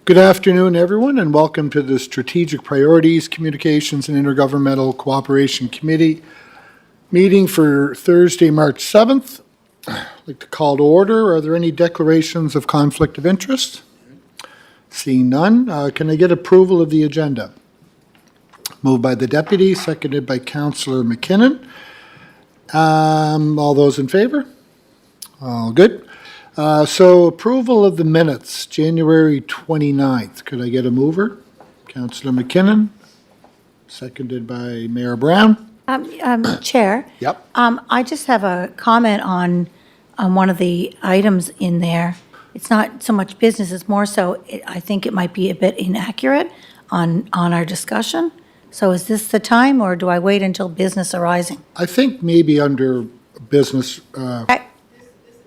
Good afternoon, everyone, and welcome to the Strategic Priorities, Communications and Intergovernmental Cooperation Committee meeting for Thursday, March 7th. I'd like to call to order. Are there any declarations of conflict of interest? Seeing none, can I get approval of the agenda? Moved by the Deputy, seconded by Councillor McKinnon. All those in favor? All good. So approval of the minutes, January 29th. Could I get a mover? Councillor McKinnon, seconded by Mayor Brown. Chair? Yep. I just have a comment on one of the items in there. It's not so much business, it's more so, I think it might be a bit inaccurate on our discussion. So is this the time, or do I wait until business arising? I think maybe under business, Okay.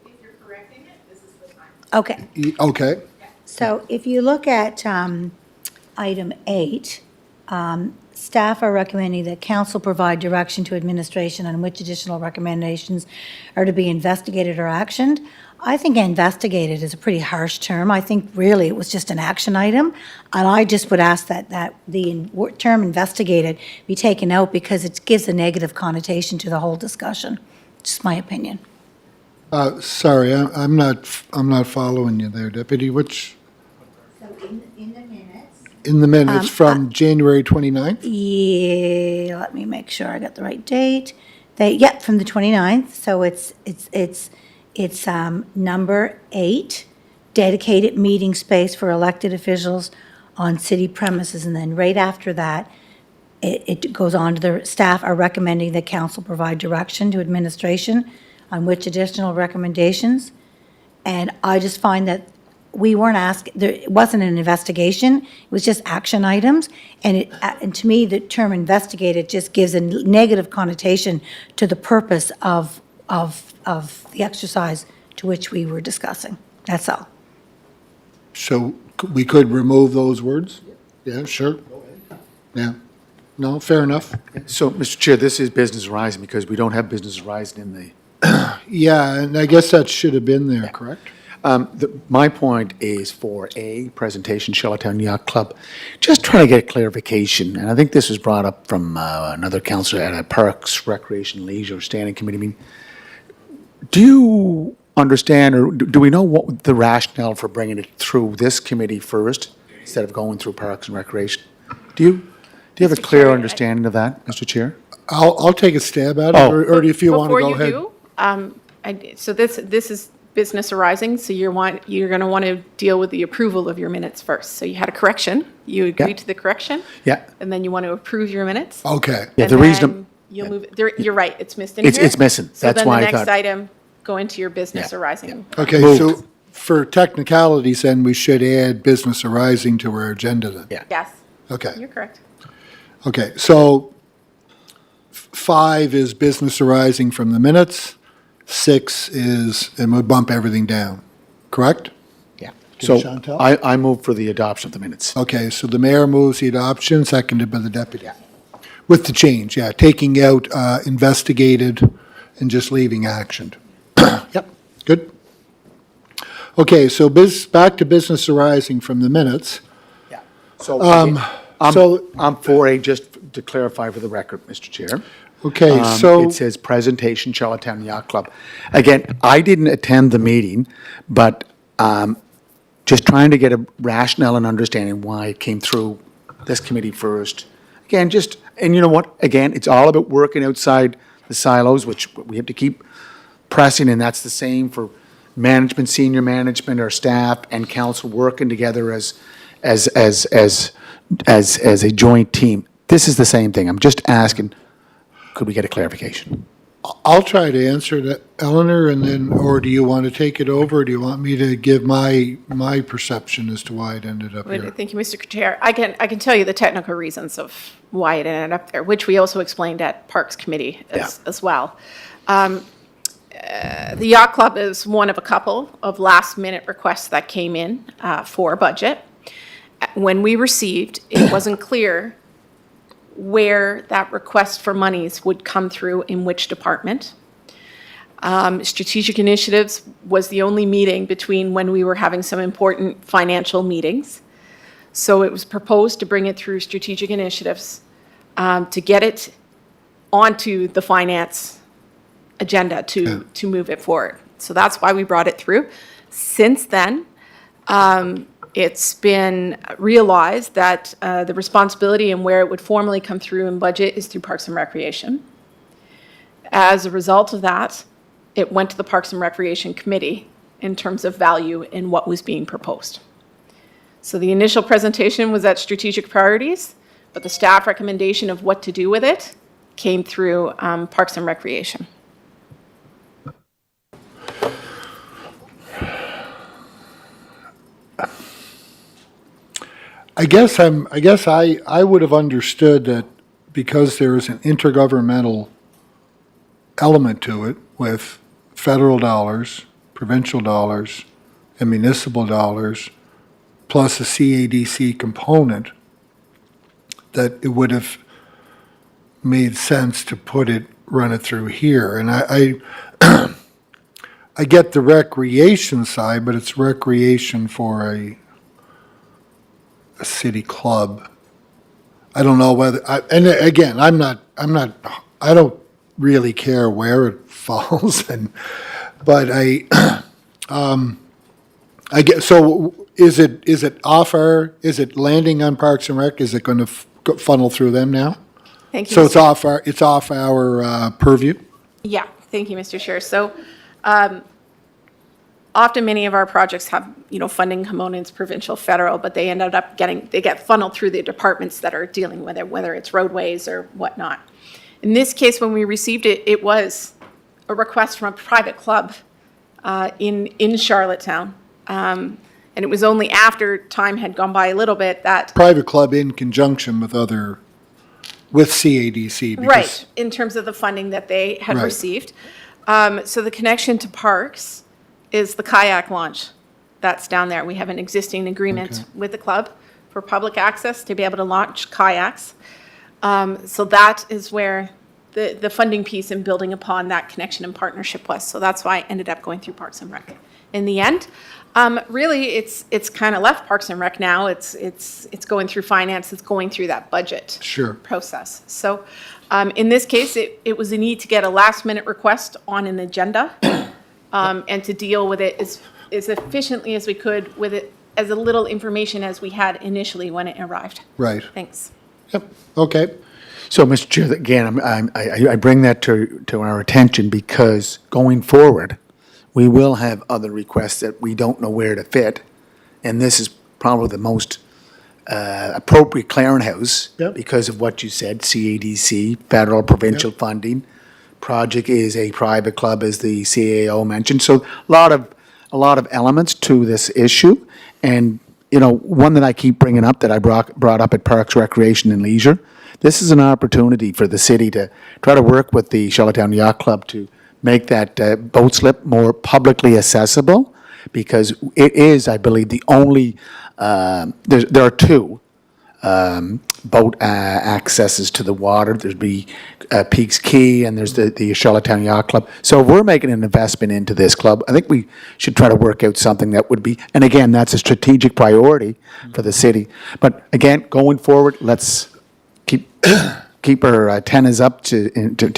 If you're correcting it, this is the time. Okay. okay. So if you look at item 8, staff are recommending that council provide direction to administration on which additional recommendations are to be investigated or actioned. I think investigated is a pretty harsh term. I think really it was just an action item. And I just would ask that the term investigated be taken out because it gives a negative connotation to the whole discussion. Just my opinion. Sorry, I'm not following you there, Deputy. Which? So in the minutes. In the minutes from January 29th? Yeah, let me make sure I got the right date. From the 29th. So it's number 8, dedicated meeting space for elected officials on city premises. And then right after that, it goes on to the staff are recommending that council provide direction to administration on which additional recommendations. And I just find that we weren't asked, it wasn't an investigation, it was just action items. And to me, the term investigated just gives a negative connotation to the purpose of the exercise to which we were discussing. That's all. So we could remove those words? Yeah, sure. Yeah. No, fair enough. So, Mr. Chair, this is business arising because we don't have business arising in the. Yeah, and I guess that should have been there, correct? My point is for a presentation, Charlottetown Yacht Club, just trying to get clarification, and I think this was brought up from another councillor at a Parks, Recreation, Leisure Standing Committee meeting. Do you understand, or do we know what the rationale for bringing it through this committee first instead of going through Parks and Recreation? Do you have a clear understanding of that, Mr. Chair? I'll take a stab at it, Oh. or if you want to go ahead. Before you do, so this is business arising, so you're going to want to deal with the approval of your minutes first. So you had a correction, you agreed to the correction, Yeah. and then you want to approve your minutes. Okay. Yeah, And the reason. then you'll move, you're right, it's missed in It's- here. it's missing. That's why I So then the thought- next item, go into your business Yeah, arising. Okay, Moved. so for technicalities, then we should add business arising to our agenda then? Yeah. Yes, Okay, you're correct. okay, so 5 is business arising from the minutes, 6 is, and we'll bump everything down, correct? Yeah. Okay, So Chantal? I move for the adoption of the minutes. Okay, so the mayor moves the adoption, seconded by the deputy. With the change, yeah, taking out investigated and just leaving actioned. Yep, good. Okay, so back to business arising from the minutes. Yeah. So so- I'm for a, just to clarify for the record, Mr. Chair. Okay, so, It says presentation, Charlottetown Yacht Club. Again, I didn't attend the meeting, but just trying to get a rationale and understanding why it came through this committee first. Again, and you know what? Again, it's all about working outside the silos, which we have to keep pressing, and that's the same for management, senior management, our staff, and council working together as a joint team. This is the same thing. I'm just asking, could we get a clarification? I'll try to answer that, Eleanor, and then, or do you want to take it over, or do you want me to give my perception as to why it ended up here? Thank you, Mr. Chair. I can tell you the technical reasons of why it ended up there, which we also explained at Parks Committee as well. The Yacht Club is one of a couple of last-minute requests that came in for budget. When we received, it wasn't clear where that request for monies would come through in which department. Strategic Initiatives was the only meeting between when we were having some important financial meetings. So it was proposed to bring it through strategic initiatives, to get it onto the finance agenda to move it forward. So that's why we brought it through. Since then, it's been realized that the responsibility and where it would formally come through in budget is through Parks and Recreation. As a result of that, it went to the Parks and Recreation Committee in terms of value in what was being proposed. So the initial presentation was at strategic priorities, but the staff recommendation of what to do with it came through Parks and Recreation. I guess I would have understood that because there is an intergovernmental element to it with federal dollars, provincial dollars, and municipal dollars, plus a CADC component, that it would have made sense to run it through here. And I get the recreation side, but it's recreation for a city club. I don't know whether, and again, I don't really care where it falls, but I get, so is it landing on Parks and Rec? Is it going to funnel through them now? Thank you. So Mr. it's off our purview? Yeah, thank you, Mr. Chair. So often many of our projects have, funding components, provincial, federal, but they ended up they get funneled through the departments that are dealing with it, whether it's roadways or whatnot. In this case, when we received it, it was a request from a private club in Charlottetown. And it was only after time had gone by a little bit that. Private club in conjunction with CADC. Because, Right, in terms of the funding that they had Right. received. So the connection to parks is the kayak launch that's down there. We have an existing agreement with the club for public access to be able to launch kayaks. So that is where the funding piece and building upon that connection and partnership was. So that's why I ended up going through Parks and Rec. In the end, really, it's kind of left Parks and Rec now. It's going through finance. It's going through that budget Sure. process. So in this case, it was a need to get a last-minute request on an agenda and to deal with it as efficiently as we could with it, as little information as we had initially when it arrived. Right. Thanks. Yep, okay. So, Mr. Chair, again, I bring that to our attention because going forward, we will have other requests that we don't know where to fit, and this is probably the most appropriate clearinghouse Yep. because of what you said, CADC, federal, provincial funding. Project is a private club, as the CAO mentioned. So a lot of elements to this issue, and one that I keep bringing up that I brought up at Parks, Recreation, and Leisure. This is an opportunity for the city to try to work with the Charlottetown Yacht Club to make that boat slip more publicly accessible, because it is, I believe, the only, there are two boat accesses to the water. There'd be Peaks Quay and there's the Charlottetown Yacht Club. So if we're making an investment into this club, I think we should try to work out something that would be, and again, that's a strategic priority for the city. But again, going forward, let's keep our antennas up to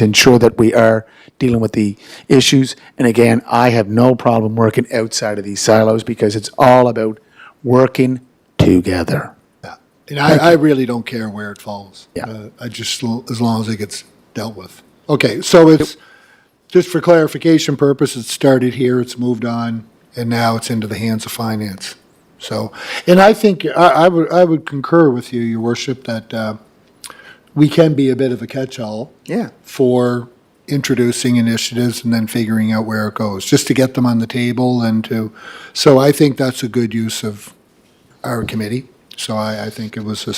ensure that we are dealing with the issues. And again, I have no problem working outside of these silos because it's all about working together. And I really don't care where it falls. Yeah. I just, as long as it gets dealt with. Okay, so it's, just for clarification purposes, it started here, it's moved on, and now it's into the hands of finance. So, and I think, I would concur with you, Your Worship, that we can be a bit of a catch-all Yeah. for introducing initiatives and then figuring out where it goes, just to get them on the table so I think that's a good use of our committee. So I think it was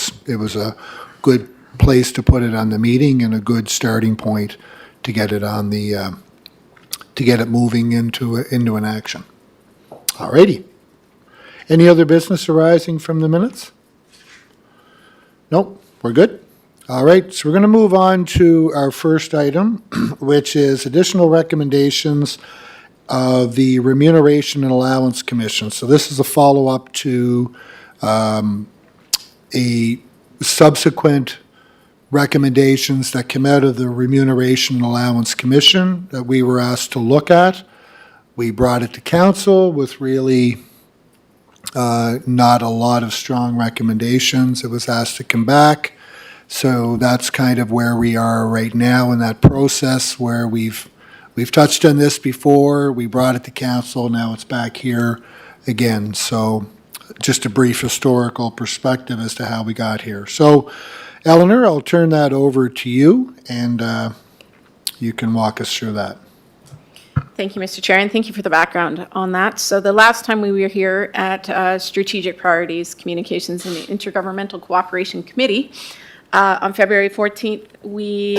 a good place to put it on the meeting and a good starting point to get it on to get it moving into an action. All righty. Any other business arising from the minutes? Nope, we're good. All right, so we're going to move on to our first item, which is additional recommendations of the Remuneration and Allowance Commission. So this is a follow-up to a subsequent recommendations that came out of the Remuneration and Allowance Commission that we were asked to look at. We brought it to council with really not a lot of strong recommendations. It was asked to come back. So that's kind of where we are right now in that process where we've touched on this before. We brought it to council. Now it's back here again. So just a brief historical perspective as to how we got here. So Eleanor, I'll turn that over to you and you can walk us through that. Thank you, Mr. Chair, and thank you for the background on that. So the last time we were here at Strategic Priorities, Communications and the Intergovernmental Cooperation Committee, on February 14th, we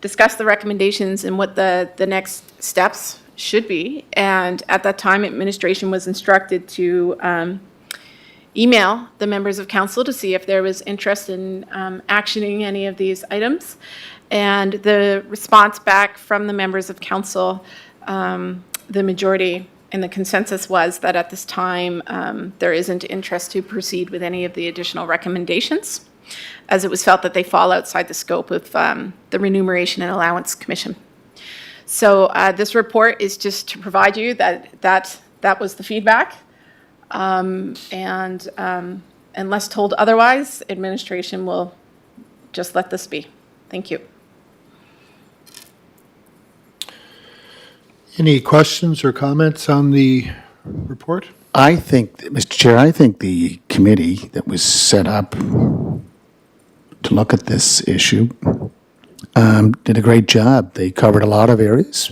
discussed the recommendations and what the next steps should be. And at that time, administration was instructed to email the members of council to see if there was interest in actioning any of these items. And the response back from the members of council, the majority and the consensus was that at this time, there isn't interest to proceed with any of the additional recommendations, as it was felt that they fall outside the scope of the Remuneration and Allowance Commission. So this report is just to provide you that was the feedback. And unless told otherwise, administration will just let this be. Thank you. Any questions or comments on the report? I think, Mr. Chair, I think the committee that was set up to look at this issue did a great job. They covered a lot of areas.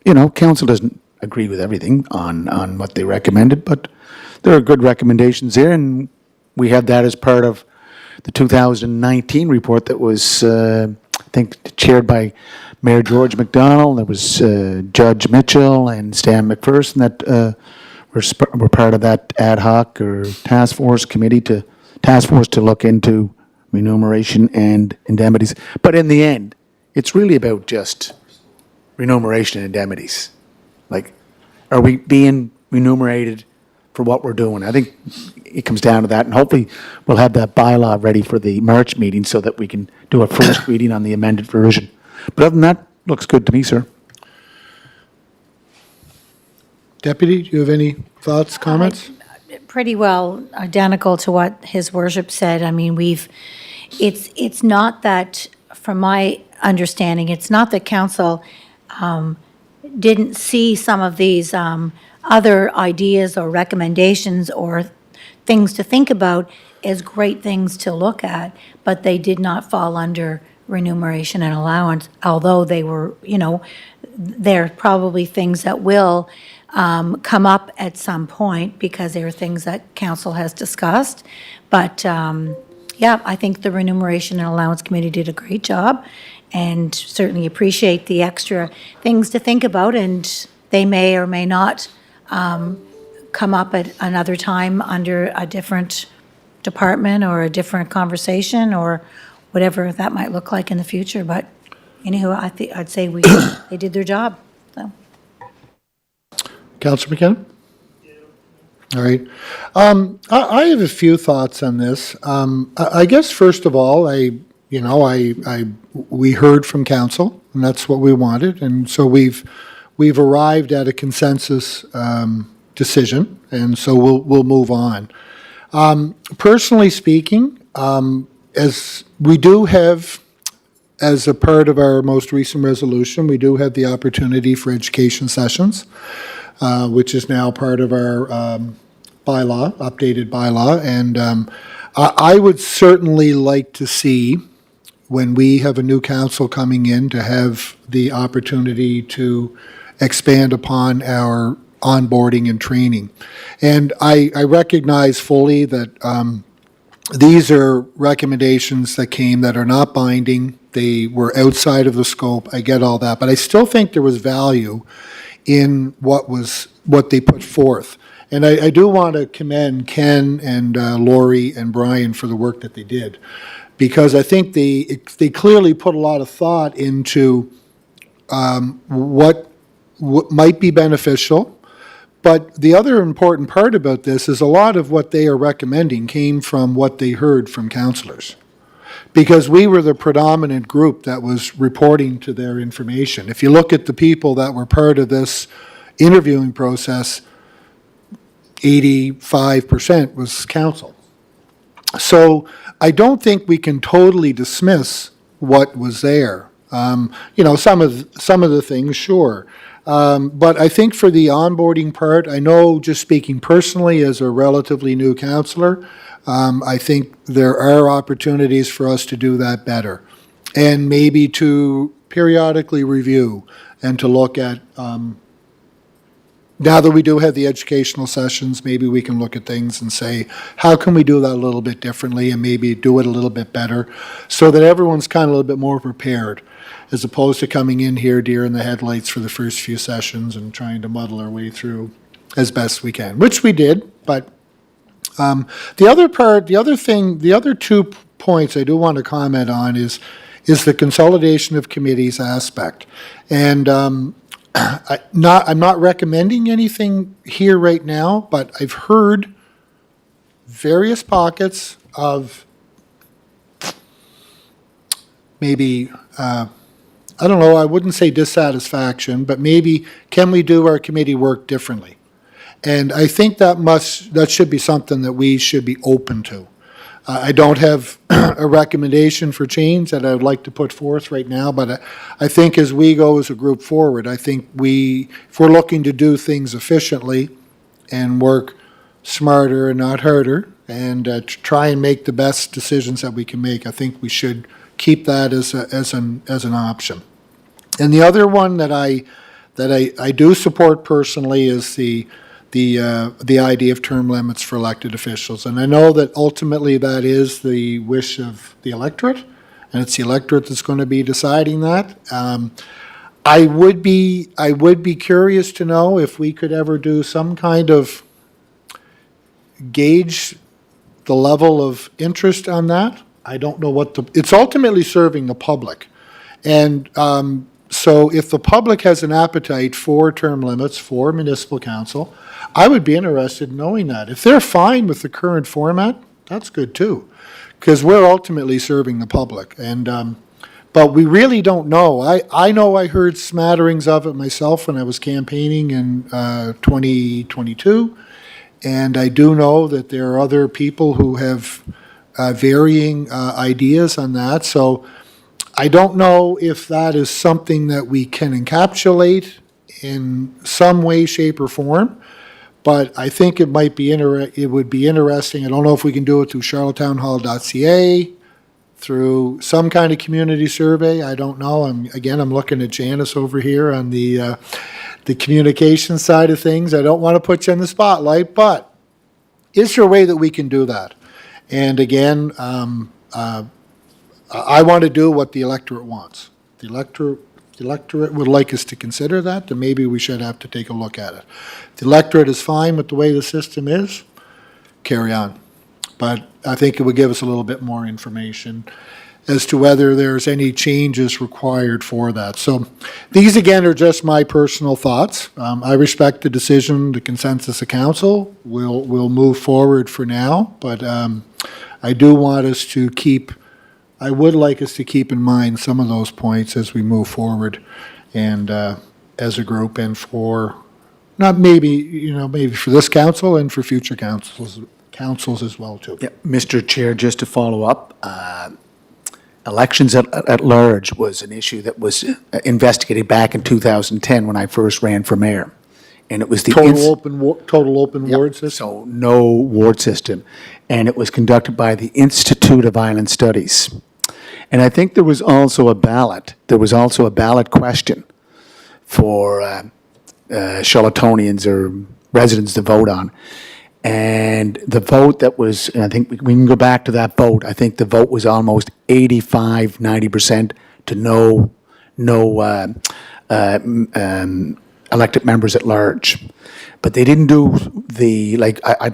You know, council doesn't agree with everything on what they recommended, but there are good recommendations there, and we had that as part of the 2019 report that was, I think, chaired by Mayor George McDonald. There was Judge Mitchell and Stan McPherson that were part of that ad hoc or task force to look into remuneration and indemnities. But in the end, it's really about just remuneration and indemnities. Like, are we being remunerated for what we're doing? I think it comes down to that, and hopefully we'll have that bylaw ready for the March meeting so that we can do a first reading on the amended version. But other than that, looks good to me, sir. Deputy, do you have any thoughts, comments? Pretty well identical to what his worship said. I mean, it's not that, from my understanding, it's not that council didn't see some of these other ideas or recommendations or things to think about as great things to look at, but they did not fall under remuneration and allowance, although they were, they're probably things that will come up at some point because they are things that council has discussed. But yeah, I think the Remuneration and Allowance Committee did a great job and certainly appreciate the extra things to think about, and they may or may not come up at another time under a different department or a different conversation or whatever that might look like in the future. But anywho, I'd say they did their job. So. Councillor McKenna? All right. I have a few thoughts on this. I guess first of all, we heard from council, and that's what we wanted, and so we've arrived at a consensus decision, and so we'll move on. Personally speaking, as we do have, as a part of our most recent resolution, we do have the opportunity for education sessions, which is now part of our bylaw, updated bylaw. And I would certainly like to see, when we have a new council coming in, to have the opportunity to expand upon our onboarding and training. And I recognize fully that these are recommendations that came that are not binding. They were outside of the scope. I get all that. But I still think there was value in what they put forth. And I do want to commend Ken and Lori and Brian for the work that they did, because I think they clearly put a lot of thought into what might be beneficial, But the other important part about this is a lot of what they are recommending came from what they heard from councillors. Because we were the predominant group that was reporting to their information. If you look at the people that were part of this interviewing process, 85% was council. So I don't think we can totally dismiss what was there. Some of the things, sure. But I think for the onboarding part, I know, just speaking personally as a relatively new councillor, I think there are opportunities for us to do that better. And maybe to periodically review and to look at, now that we do have the educational sessions, maybe we can look at things and say, how can we do that a little bit differently and maybe do it a little bit better so that everyone's kind of a little bit more prepared, as opposed to coming in here deer in the headlights for the first few sessions and trying to muddle our way through as best we can, which we did. But the other 2 points I do want to comment on is the consolidation of committees aspect. And I'm not recommending anything here right now, but I've heard various pockets of maybe, I don't know, I wouldn't say dissatisfaction, but maybe can we do our committee work differently? And I think that should be something that we should be open to. I don't have a recommendation for change that I would like to put forth right now, but I think as we go as a group forward, I think if we're looking to do things efficiently and work smarter and not harder and try and make the best decisions that we can make, I think we should keep that as an option. And the other one that I do support personally is the idea of term limits for elected officials. And I know that ultimately that is the wish of the electorate, and it's the electorate that's going to be deciding that. I would be curious to know if we could ever do some kind of gauge the level of interest on that. I don't know it's ultimately serving the public. And so if the public has an appetite for term limits for municipal council, I would be interested in knowing that. If they're fine with the current format, that's good too, because we're ultimately serving the public. And but we really don't know. I know I heard smatterings of it myself when I was campaigning in 2022, and I do know that there are other people who have varying ideas on that. So I don't know if that is something that we can encapsulate in some way, shape, or form. But I think it would be interesting. I don't know if we can do it through charlottetownhall.ca, through some kind of community survey. I don't know. I'm looking at Janice over here on the communication side of things. I don't want to put you on the spotlight, but is there a way that we can do that? And again, I want to do what the electorate wants. The electorate would like us to consider that, then maybe we should have to take a look at it. If the electorate is fine with the way the system is, carry on. But I think it would give us a little bit more information as to whether there's any changes required for that. So these, again, are just my personal thoughts. I respect the decision, the consensus of council. We'll move forward for now, but I do want us to I would like us to keep in mind some of those points as we move forward and as a group, and for maybe for this council and for future councils as well too. Yeah, Mr. Chair, just to follow up, elections at large was an issue that was investigated back in 2010 when I first ran for mayor. And it was the total open ward system? So no ward system. And it was conducted by the Institute of Island Studies. And I think there was also a ballot. There was also a ballot question for Charlottonians or residents to vote on. And the vote that was, and I think we can go back to that vote, I think the vote was almost 85, 90% to no elected members at large. But they didn't do I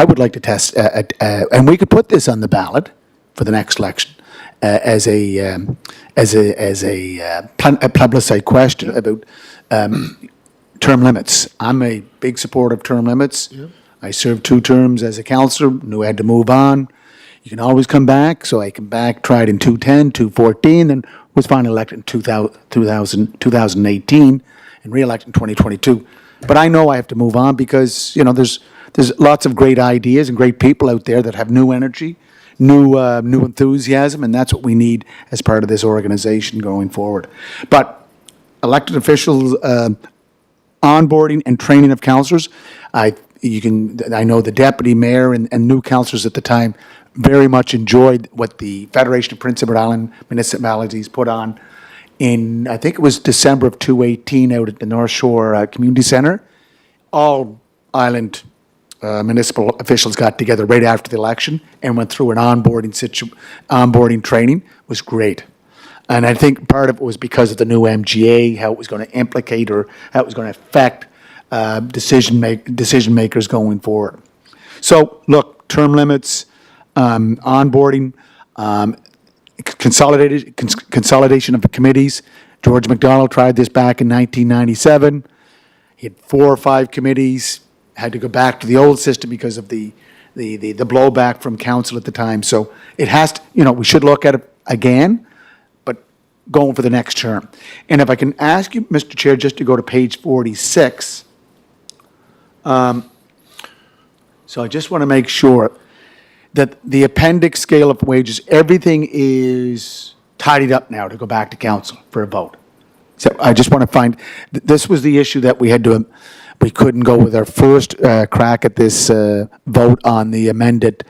would like to test, and we could put this on the ballot for the next election as a plebiscite question about term limits. I'm a big supporter of term limits. I served 2 terms as a counselor, knew I had to move on. You can always come back, so I came back, tried in 2010, 2014, then was finally elected in 2018, and re-elected in 2022. But I know I have to move on because, there's lots of great ideas and great people out there that have new energy, new enthusiasm, and that's what we need as part of this organization going forward. But elected officials, onboarding and training of counselors, I know the deputy mayor and new counselors at the time very much enjoyed what the Federation of Prince Edward Island Municipalities put on in, I think it was December of 2018 out at the North Shore Community Center. All island municipal officials got together right after the election and went through an onboarding training. It was great. And I think part of it was because of the new MGA, how it was going to implicate or how it was going to affect decision makers going forward. So, look, term limits, onboarding, consolidation of the committees. George McDonald tried this back in 1997. He had 4 or 5 committees, had to go back to the old system because of the blowback from council at the time. So it has to, we should look at it again, but going for the next term. And if I can ask you, Mr. Chair, just to go to page 46. So I just want to make sure that the appendix scale of wages, everything is tidied up now to go back to council for a vote. So I just want to find, this was the issue that we had to, we couldn't go with our first crack at this vote on the amended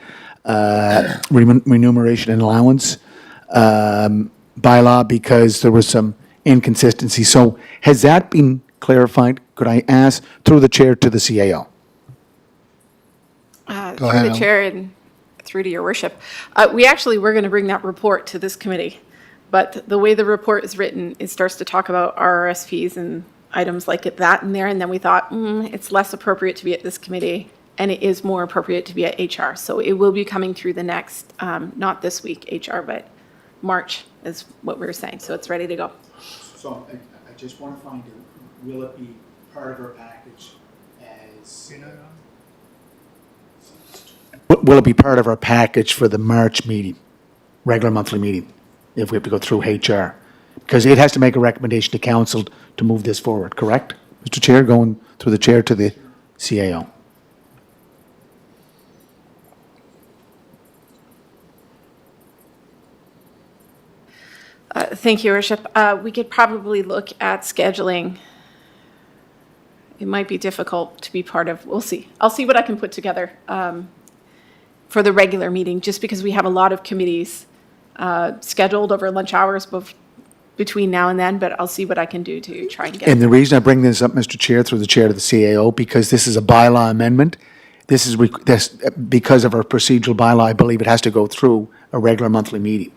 remuneration and allowance bylaw because there was some inconsistency. So has that been clarified? Could I ask through the chair to the CAO? Through ahead, the Ellen. chair and through to your worship. We actually were going to bring that report to this committee, but the way the report is written, it starts to talk about RRSPs and items like that in there, and then we thought, it's less appropriate to be at this committee, and it is more appropriate to be at HR. So it will be coming through the next, not this week, HR, but March is what we were saying. So it's ready to go. So I just want to find out, will it be part of our package as... Will it be part of our package for the March meeting, regular monthly meeting, if we have to go through HR? Because it has to make a recommendation to council to move this forward, correct? Mr. Chair, going through the chair to the CAO. Thank you, Worship. We could probably look at scheduling. It might be difficult to be part of, we'll see. I'll see what I can put together for the regular meeting, just because we have a lot of committees scheduled over lunch hours between now and then, but I'll see what I can do to try and get. And the reason I bring this up, Mr. Chair, through the chair to the CAO, because this is a bylaw amendment. This is because of our procedural bylaw, I believe it has to go through a regular monthly meeting.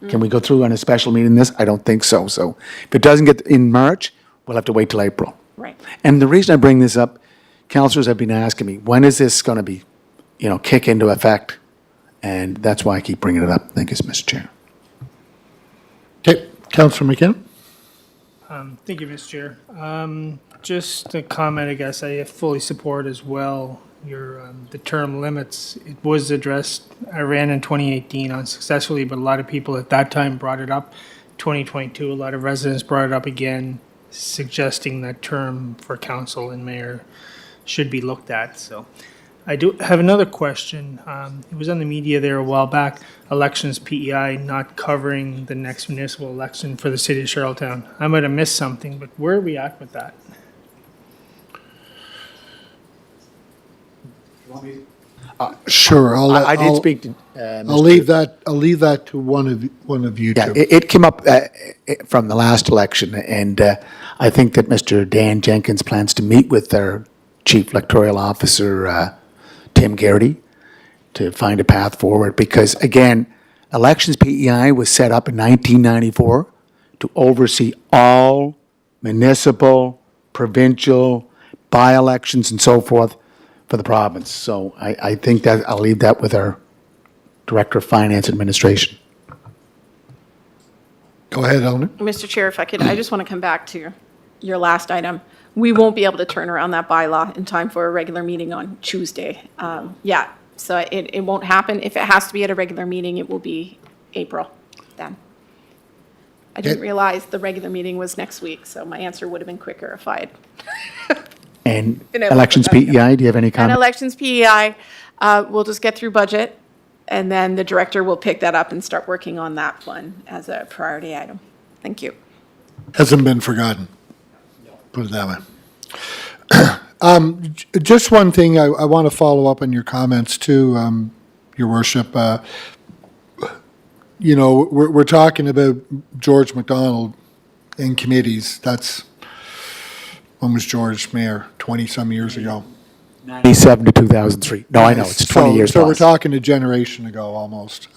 Can we go through on a special meeting this? I don't think so. So if it doesn't get in March, we'll have to wait till April. Right. And the reason I bring this up, councillors have been asking me, when is this going to be, kick into effect? And that's why I keep bringing it up. Thank you, Mr. Chair. Okay, Councillor McKinnon? Thank you, Mr. Chair. Just a comment, I guess, I fully support as well the term limits. It was addressed, I ran in 2018 unsuccessfully, but a lot of people at that time brought it up. 2022, a lot of residents brought it up again, suggesting that term for council and mayor should be looked at. So I do have another question. It was on the media there a while back, elections PEI not covering the next municipal election for the city of Charlottetown. I might have missed something, but where are we at with that? Sure, I did speak to. I'll leave that to one of you Yeah, two. it came up from the last election, and I think that Mr. Dan Jenkins plans to meet with our Chief Electoral Officer, Tim Garrity, to find a path forward. Because, again, Elections PEI was set up in 1994 to oversee all municipal, provincial, by-elections, and so forth for the province. So I think that I'll leave that with our Director of Finance Administration. Go ahead, Eleanor. Mr. Chair, if I could, I just want to come back to your last item, we won't be able to turn around that bylaw in time for a regular meeting on Tuesday. Yeah, so it won't happen. If it has to be at a regular meeting, it will be April then. I didn't Okay. realize the regular meeting was next week, so my answer would have been quicker if I had. And Been able to elections put that together. PEI, do you have any And comment? elections PEI, we'll just get through budget, and then the director will pick that up and start working on that one as a priority item. Thank you. Hasn't been forgotten. Put it that way. Just one thing, I want to follow up on your comments too, Your Worship. You know, we're talking about George MacDonald in committees. When was George mayor? 20-some years ago. 97 to 2003. No, I know, it's 20 years So we're plus. talking a generation ago almost.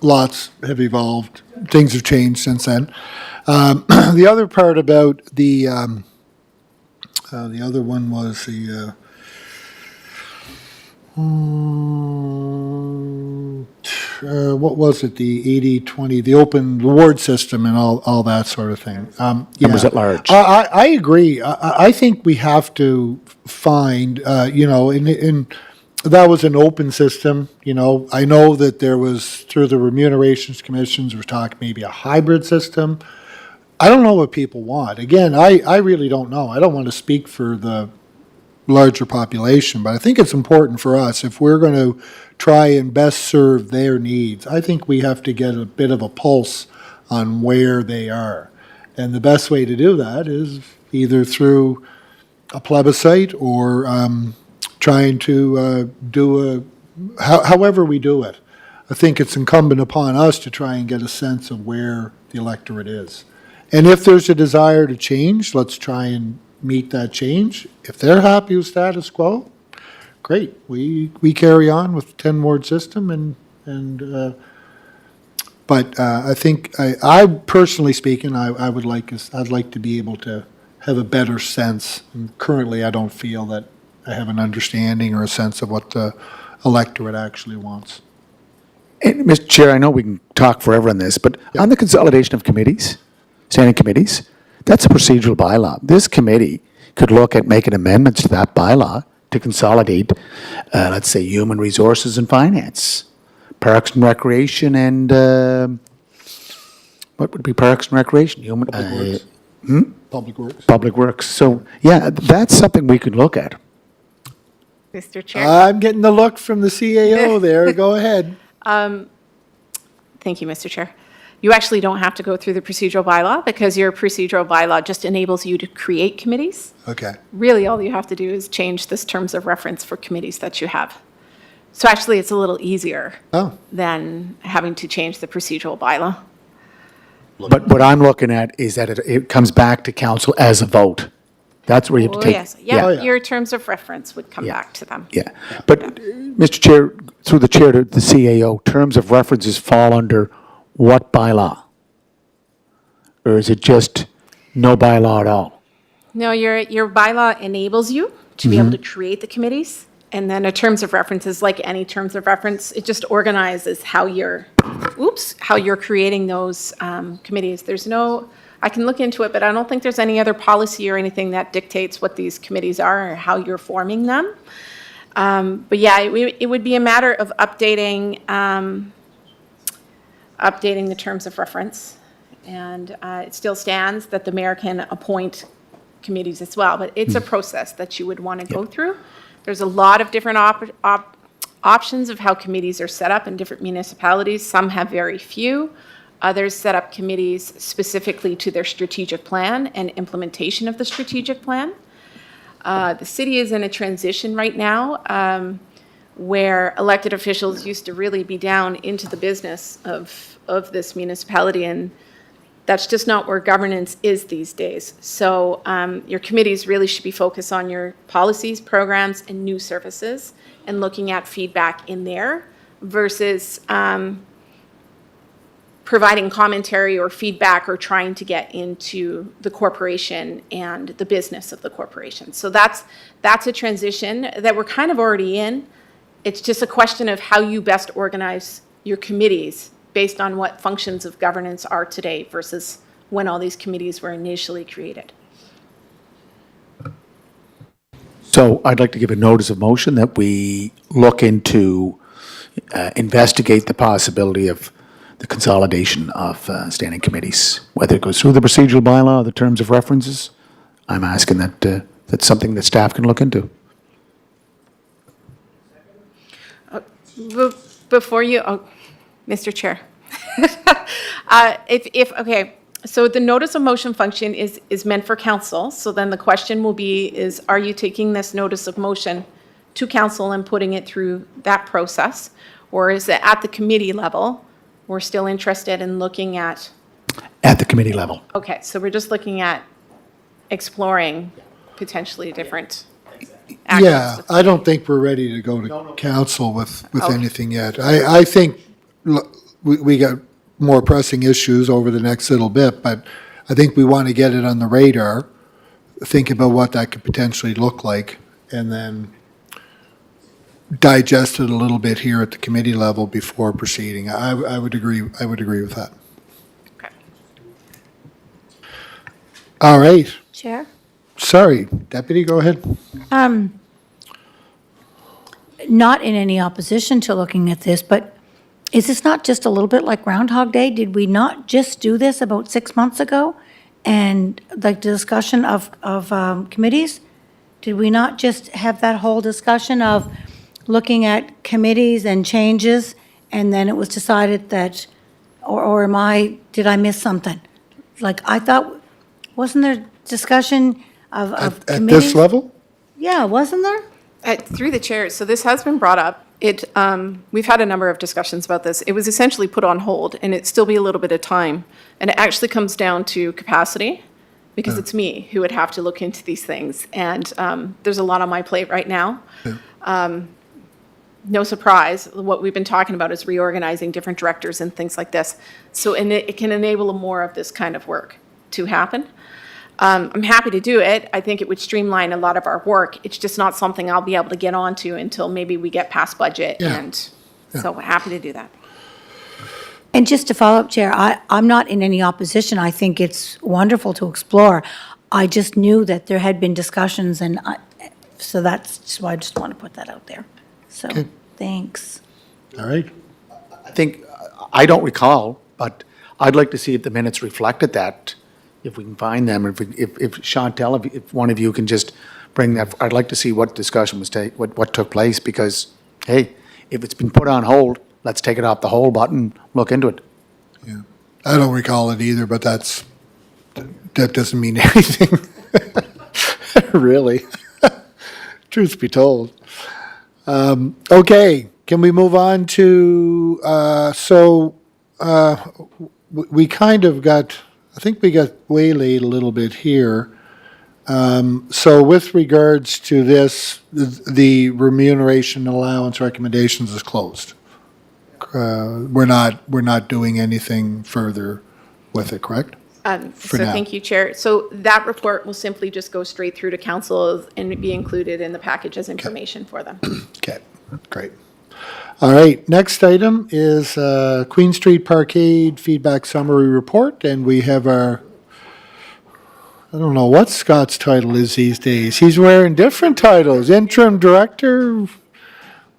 Lots have evolved. Things have changed since then. The other part about the other one was what was it? The 80-20, the open award system and all that sort of thing. Numbers Yeah. at large. I agree. I think we have to find, that was an open system, I know that there was, through the remunerations commissions, we're talking maybe a hybrid system. I don't know what people want. Again, I really don't know. I don't want to speak for the larger population, but I think it's important for us, if we're going to try and best serve their needs, I think we have to get a bit of a pulse on where they are. And the best way to do that is either through a plebiscite or trying to however we do it. I think it's incumbent upon us to try and get a sense of where the electorate is. And if there's a desire to change, let's try and meet that change. If they're happy with status quo, great. We carry on with the 10-ward system but I think I personally speaking, I'd like to be able to have a better sense. And currently, I don't feel that I have an understanding or a sense of what the electorate actually wants. And, Mr. Chair, I know we can talk forever on this, but on the consolidation of committees, standing committees, that's a procedural bylaw. This committee could look at making amendments to that bylaw to consolidate, let's say, human resources and finance, parks and recreation, and what would be parks and recreation? Public Works. Public works. So, yeah, that's something we could look at. Mr. Chair. I'm getting the look from the CAO there. Go ahead. Thank you, Mr. Chair. You actually don't have to go through the procedural bylaw because your procedural bylaw just enables you to create committees. Okay. Really, all you have to do is change this terms of reference for committees that you have. So actually, it's a little easier Oh, than having to change the procedural bylaw. But what I'm looking at is that it comes back to council as a vote. That's where you have to Oh, take. yes. Oh, Yeah, yeah. your terms of reference would come Yeah. back to them. Yeah, but, Mr. Chair, through the chair to the CAO, terms of references fall under what bylaw? Or is it just no bylaw at all? No, your bylaw enables you to be able to create the committees. And then a terms of reference is like any terms of reference. It just organizes how you're creating those committees. There's no, I can look into it, but I don't think there's any other policy or anything that dictates what these committees are or how you're forming them. But yeah, it would be a matter of updating the terms of reference. And it still stands that the mayor can appoint committees as well, but it's a process that you would want to go through. There's a lot of different options of how committees are set up in different municipalities. Some have very few. Others set up committees specifically to their strategic plan and implementation of the strategic plan. The city is in a transition right now where elected officials used to really be down into the business of this municipality, and that's just not where governance is these days. So your committees really should be focused on your policies, programs, and new services, and looking at feedback in there versus providing commentary or feedback or trying to get into the corporation and the business of the corporation. So that's a transition that we're kind of already in. It's just a question of how you best organize your committees based on what functions of governance are today versus when all these committees were initially created. So I'd like to give a notice of motion that we look into, investigate the possibility of the consolidation of standing committees, whether it goes through the procedural bylaw or the terms of references. I'm asking that that's something that staff can look into. Before you, Mr. Chair. Okay, so the notice of motion function is meant for council. So then the question will be is, are you taking this notice of motion to council and putting it through that process? Or is it at the committee level? We're still interested in looking at, At the committee level. okay, so we're just looking at exploring potentially different actions. Yeah, I don't think we're ready to go to council with Okay. anything yet. I think we got more pressing issues over the next little bit, but I think we want to get it on the radar, think about what that could potentially look like, and then digest it a little bit here at the committee level before proceeding. I would agree with that. Okay. All right, Chair? sorry, Deputy, go ahead. Not in any opposition to looking at this, but is this not just a little bit like Groundhog Day? Did we not just do this about 6 months ago? And like the discussion of committees? Did we not just have that whole discussion of looking at committees and changes? And then it was decided that, or did I miss something? Like, I thought, wasn't there discussion of At committees? this level? Yeah, wasn't there? Through the chair, so this has been brought up. We've had a number of discussions about this. It was essentially put on hold, and it'd still be a little bit of time. And it actually comes down to capacity, because it's me who would have to look into these things. And there's a lot on my plate right now. No surprise, what we've been talking about is reorganizing different directors and things like this. So, and it can enable more of this kind of work to happen. I'm happy to do it. I think it would streamline a lot of our work. It's just not something I'll be able to get onto until maybe we get past budget. Yeah. And so happy to do that. And just to follow up, Chair, I'm not in any opposition. I think it's wonderful to explore. I just knew that there had been discussions, and so that's just why I just want to put that out there. So, thanks. All right. I think, I don't recall, but I'd like to see if the minutes reflected that, if we can find them, if Chantel, if one of you can just bring that, I'd like to see what discussion was what took place, because, hey, if it's been put on hold, let's take it off the hold button, look into it. Yeah, I don't recall it either, but that doesn't mean anything, really. Truth be told. Okay, can we move on to, we kind of got, I think we got waylaid a little bit here. So with regards to this, the remuneration allowance recommendations is closed. We're not doing anything further with it, correct? So now. thank you, Chair. So that report will simply just go straight through to council and be included in the package as information for them. Okay, great. All right, next item is Queen Street Parkade Feedback Summary Report, and we have I don't know what Scott's title is these days. He's wearing different titles. Interim Director,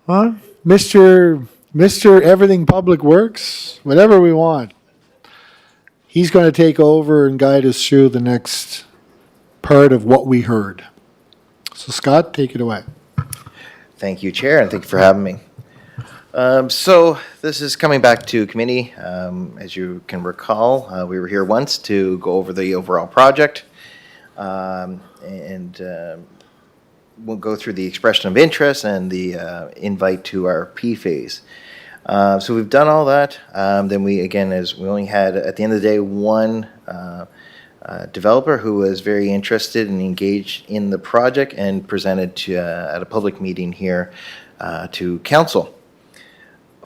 huh? Mr. Everything Public Works, whatever we want. He's going to take over and guide us through the next part of what we heard. So Scott, take it away. Thank you, Chair, and thank you for having me. So this is coming back to committee. As you can recall, we were here once to go over the overall project, and we'll go through the expression of interest and the invite to our P phase. So we've done all that. Then we only had, at the end of the day, one developer who was very interested and engaged in the project and presented at a public meeting here to council.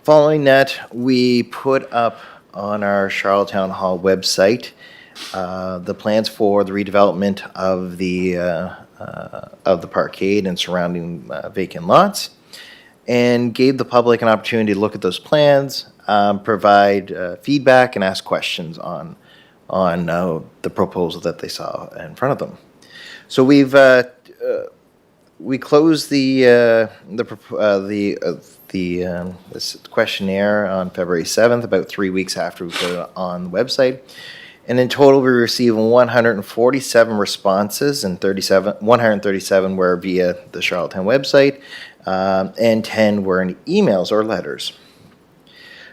Following that, we put up on our Charlottetown Hall website the plans for the redevelopment of the parkade and surrounding vacant lots, and gave the public an opportunity to look at those plans, provide feedback, and ask questions on on the proposal that they saw in front of them. So we closed this questionnaire on February 7th, about 3 weeks after we put it on the website. And in total, we received 147 responses, and 137 were via the Charlottetown website, and 10 were in emails or letters.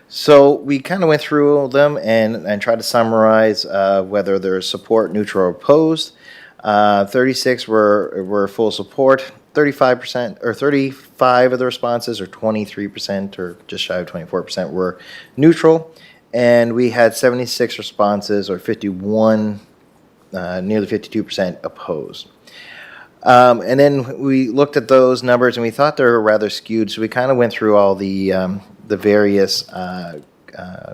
So we kind of went through them and tried to summarize whether they're support, neutral, or opposed. 36 were full support. 35% or 35 of the responses, or 23%, or just shy of 24%, were neutral. And we had 76 responses, or 51, nearly 52% opposed. And then we looked at those numbers and we thought they were rather skewed. So we kind of went through all the various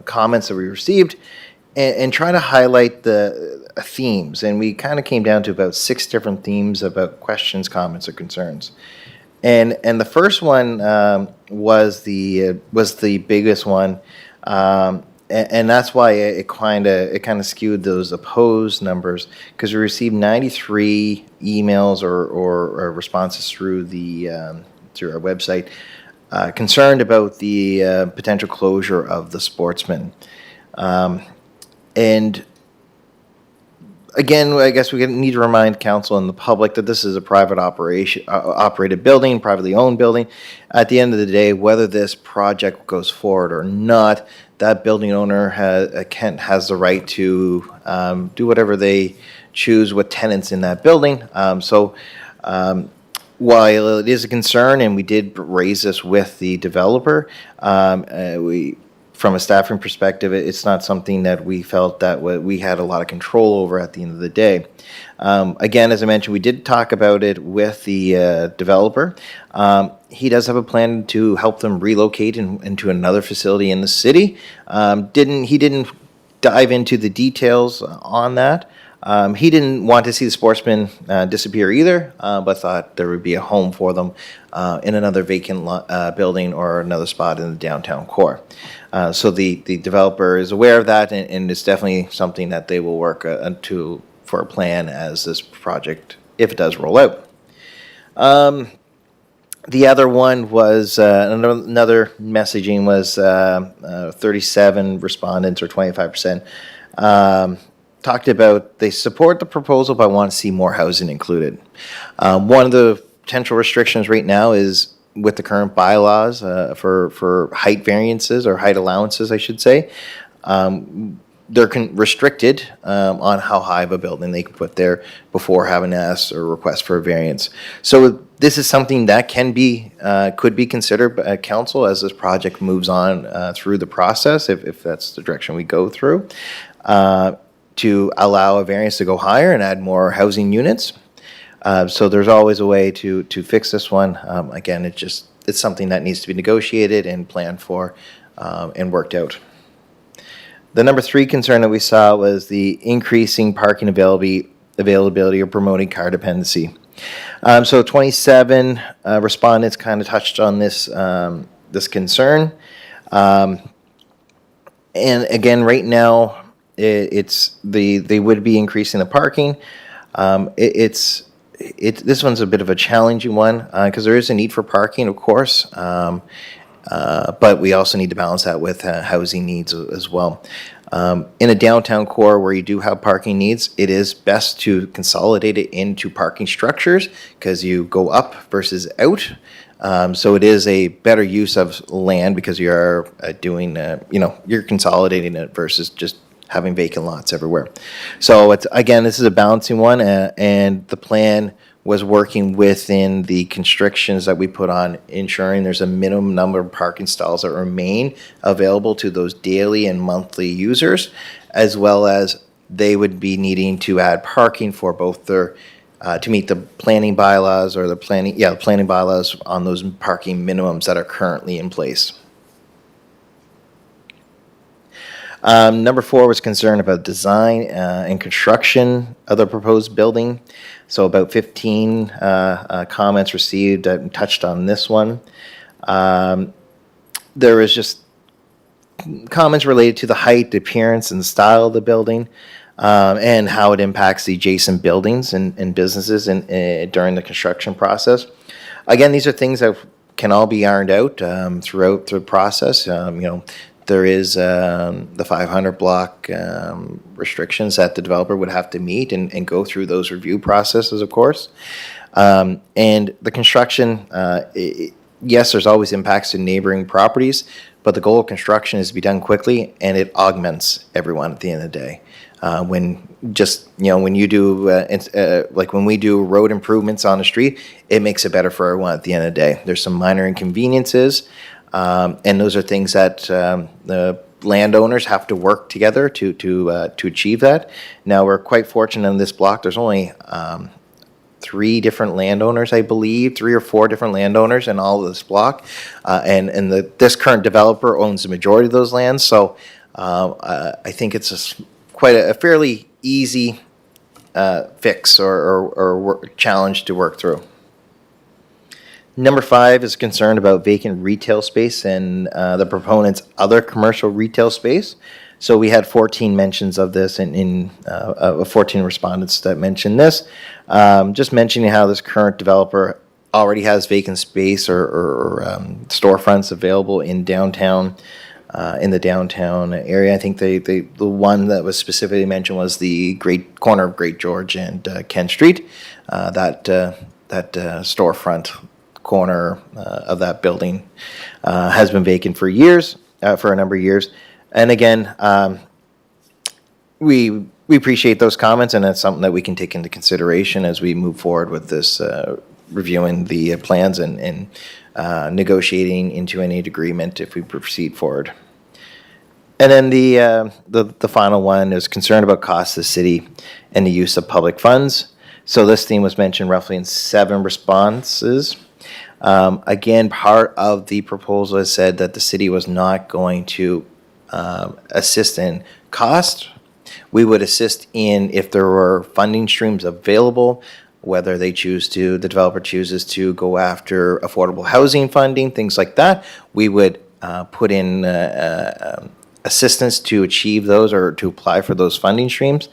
comments that we received and try to highlight the themes. And we kind of came down to about 6 different themes about questions, comments, or concerns. And the first one was the biggest one. And that's why it kind of skewed those opposed numbers, because we received 93 emails or responses through our website concerned about the potential closure of the Sportsman. And again, I guess we need to remind council and the public that this is a private operated building, privately owned building. At the end of the day, whether this project goes forward or not, that building owner has the right to do whatever they choose with tenants in that building. While it is a concern, and we did raise this with the developer, from a staffing perspective, it's not something that we felt that we had a lot of control over at the end of the day. Again, as I mentioned, we did talk about it with the developer. He does have a plan to help them relocate into another facility in the city. He didn't dive into the details on that. He didn't want to see the Sportsman disappear either, but thought there would be a home for them in another vacant building or another spot in the downtown core. So the developer is aware of that, and it's definitely something that they will work for a plan as this project, if it does roll out. The other one was another messaging was 37 respondents, or 25%. Talked about they support the proposal but want to see more housing included. One of the potential restrictions right now is with the current bylaws for height variances, or height allowances, I should say. They're restricted on how high of a building they can put there before having to ask or request for a variance. So this is something that could be considered by council as this project moves on through the process, if that's the direction we go through, to allow a variance to go higher and add more housing units. So there's always a way to fix this one. Again, it's something that needs to be negotiated and planned for and worked out. The number 3 concern that we saw was the increasing parking availability or promoting car dependency. So 27 respondents kind of touched on this concern. And again, right now, they would be increasing the parking. This one's a bit of a challenging one because there is a need for parking, of course, but we also need to balance that with housing needs as well. In a downtown core where you do have parking needs, it is best to consolidate it into parking structures because you go up versus out. So it is a better use of land because you are you're consolidating it versus just having vacant lots everywhere. So this is a balancing one, and the plan was working within the constrictions that we put on, ensuring there's a minimum number of parking stalls that remain available to those daily and monthly users, as well as they would be needing to add parking for both their to meet the planning bylaws or the planning bylaws on those parking minimums that are currently in place. Number 4 was concerned about design and construction of the proposed building. So about 15 comments received. I touched on this one. There was just comments related to the height, the appearance, and the style of the building. and how it impacts the adjacent buildings and businesses during the construction process. Again, these are things that can all be ironed out throughout the process. There is the 500 block restrictions that the developer would have to meet and go through those review processes, of course. And the construction, yes, there's always impacts to neighboring properties, but the goal of construction is to be done quickly, and it augments everyone at the end of the day. When you do, like when we do road improvements on the street, it makes it better for everyone at the end of the day. There's some minor inconveniences, and those are things that the landowners have to work together to achieve that. Now, we're quite fortunate in this block. There's only 3 different landowners, I believe, 3 or 4 different landowners in all of this block, and this current developer owns the majority of those lands. So I think it's quite a fairly easy fix or challenge to work through. Number 5 is concerned about vacant retail space and the proponent's other commercial retail space. So we had 14 mentions of this in 14 respondents that mentioned this. Just mentioning how this current developer already has vacant space or storefronts available in downtown, in the downtown area. I think the one that was specifically mentioned was the corner of Great George and Kent Street. That storefront corner of that building has been vacant for years, for a number of years. And again, we appreciate those comments, and that's something that we can take into consideration as we move forward with this, reviewing the plans and negotiating into any agreement if we proceed forward. And then the final one is concerned about costs of the city and the use of public funds. So this theme was mentioned roughly in 7 responses. Again, part of the proposal has said that the city was not going to assist in cost. We would assist in if there were funding streams available, whether the developer chooses to go after affordable housing funding, things like that. We would put in assistance to achieve those or to apply for those funding streams.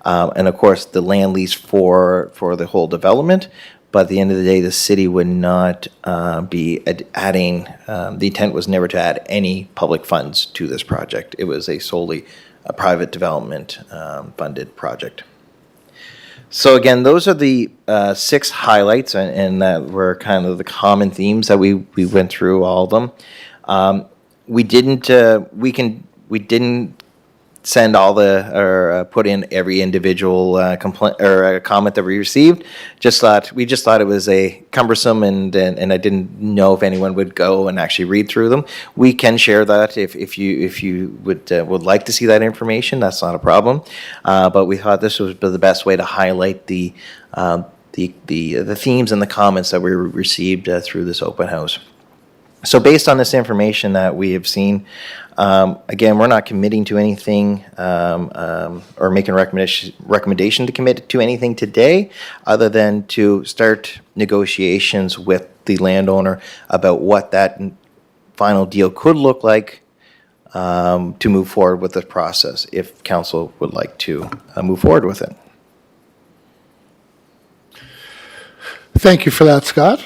And of course, the land lease for the whole development. But at the end of the day, the city would not be adding, the intent was never to add any public funds to this project. It was solely a private development funded project. So again, those are the 6 highlights, and that were kind of the common themes that we went through all of them. We didn't send all put in every individual complaint or comment that we received. We just thought it was a cumbersome, and I didn't know if anyone would go and actually read through them. We can share that if you would like to see that information. That's not a problem. But we thought this was the best way to highlight the themes and the comments that we received through this open house. So based on this information that we have seen, again, we're not committing to anything or making a recommendation to commit to anything today, other than to start negotiations with the landowner about what that final deal could look like to move forward with the process, if council would like to move forward with it. Thank you for that, Scott.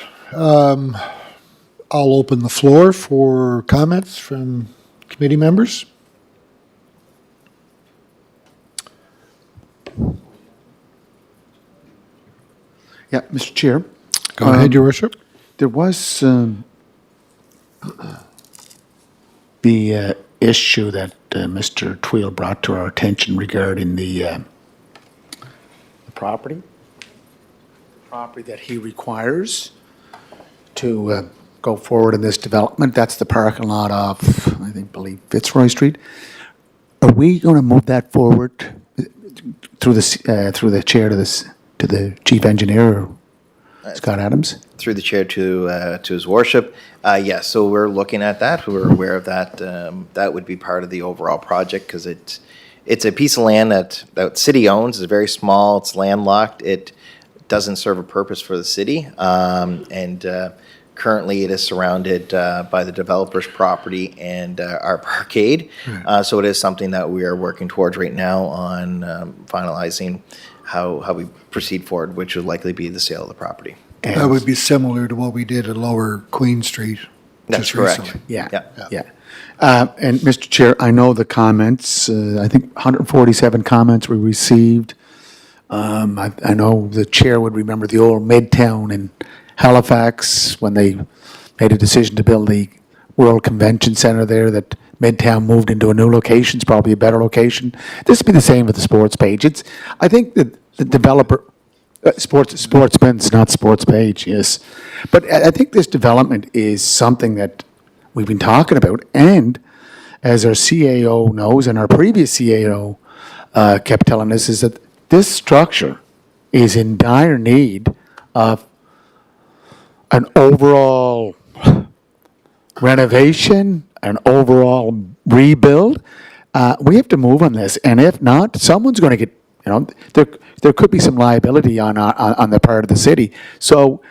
I'll open the floor for comments from committee members. Yeah, Mr. Chair. Go ahead, Your Worship. There was the issue that Mr. Tweel brought to our attention regarding the property that he requires to go forward in this development. That's the parking lot of, I believe, Fitzroy Street. Are we going to move that forward through the chair to the chief engineer, Scott Adams? Through the chair to his worship. Yes, so we're looking at that. We're aware of that. That would be part of the overall project, because it's a piece of land that city owns. It's very small. It's landlocked. It doesn't serve a purpose for the city. Currently, it is surrounded by the developer's property and our parkade. So it is something that we are working towards right now on finalizing how we proceed forward, which would likely be the sale of the property. That would be similar to what we did at Lower Queen Street That's just correct. recently. Yeah. And Mr. Chair, I know the comments, I think 147 comments were received. I know the chair would remember the old Midtown in Halifax when they made a decision to build the World Convention Center there, that Midtown moved into a new location. It's probably a better location. This would be the same with the sports page. I think that the developer, sportsman's not sports page, yes. But I think this development is something that we've been talking about, and as our CAO knows, and our previous CAO kept telling us, is that this structure is in dire need of an overall renovation, an overall rebuild. We have to move on this, and if not, someone's going to get, there could be some liability on the part of the city. So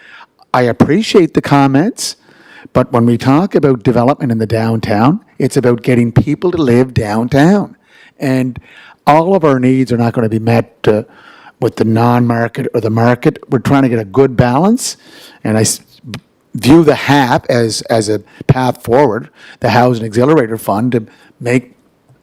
I appreciate the comments, but when we talk about development in the downtown, it's about getting people to live downtown. And all of our needs are not going to be met with the non-market or the market. We're trying to get a good balance, and I view the HAP as a path forward, the Housing Accelerator Fund, to make